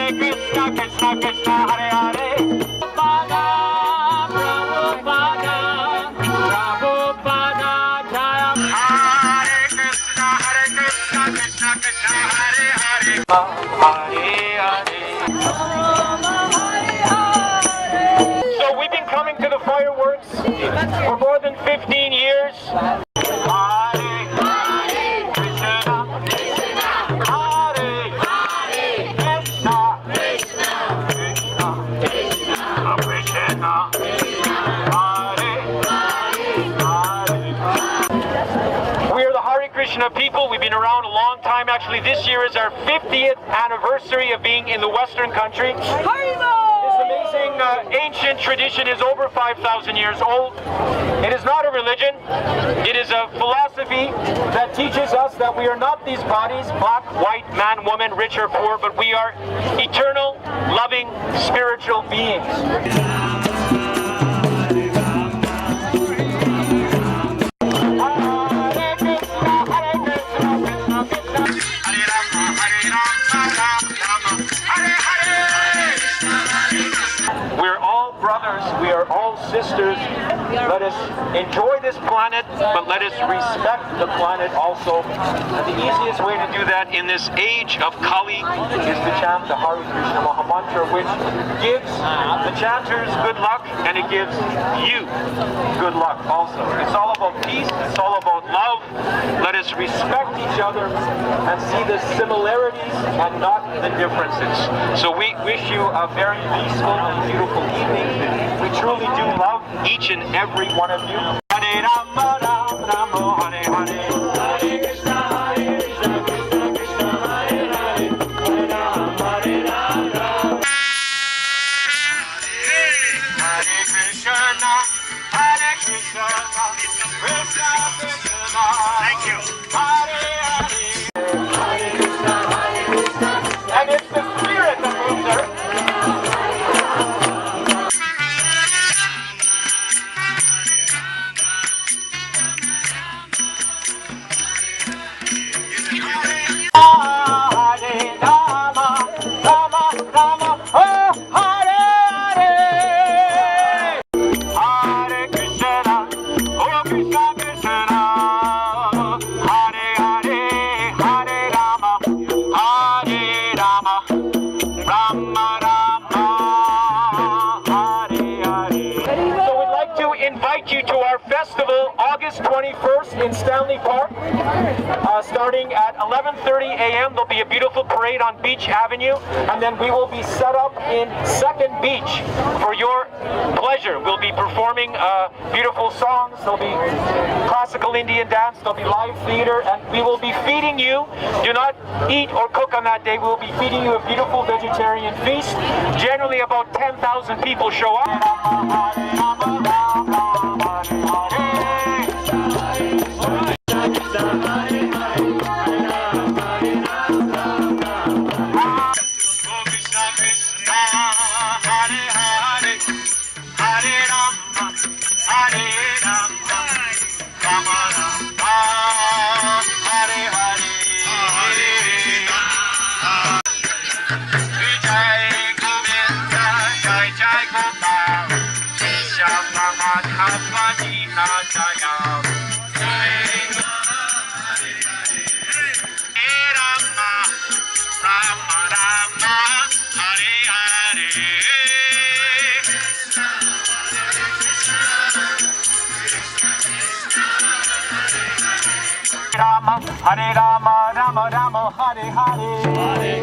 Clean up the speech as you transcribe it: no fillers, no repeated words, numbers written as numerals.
Krishna Krishna Hare Hare. Prabhupada, Prabhupada, Jaya. Hare Krishna Krishna Krishna Hare Hare. So we've been coming to the fireworks for more than 15 years. Krishna people. We've been around a long time. Actually, this year is our 50th anniversary of being in the Western country. This amazing ancient tradition is over 5,000 years old. It is not a religion. It is a philosophy that teaches us that we are not these bodies, black, white, man, woman, rich or poor, but we are eternal, loving, spiritual beings. We are all sisters. Let us enjoy this planet, but let us respect the planet also. And the easiest way to do that in this age of Kali is to chant the Hare Krishna Maha Mantra, which gives the chanters good luck and it gives you good luck also. It's all about peace. It's all about love. Let us respect each other and see the similarities and not the differences. So we wish you a very peaceful and beautiful evening. We truly do love each and every one of you. Hare Rama, Rama Rama, Hare Hare. Hare Krishna, Hare Krishna, Krishna Krishna, Hare Hare. Hare Rama, Hare Rama. Hare Krishna, Hare Krishna, Krishna Krishna. Thank you. Hare Hare. Hare Krishna, Hare Krishna. And it's the spirit that moves her. Invite you to our festival August 21st in Stanley Park, starting at 11:30 a.m. There'll be a beautiful parade on Beach Avenue, and then we will be set up in Second Beach for your pleasure. We'll be performing beautiful songs. There'll be classical Indian dance. There'll be live theater, and we will be feeding you. Do not eat or cook on that day. We'll be feeding you a beautiful vegetarian feast. Generally, about 10,000 people show up. Hare Rama, Rama Rama, Hare Hare.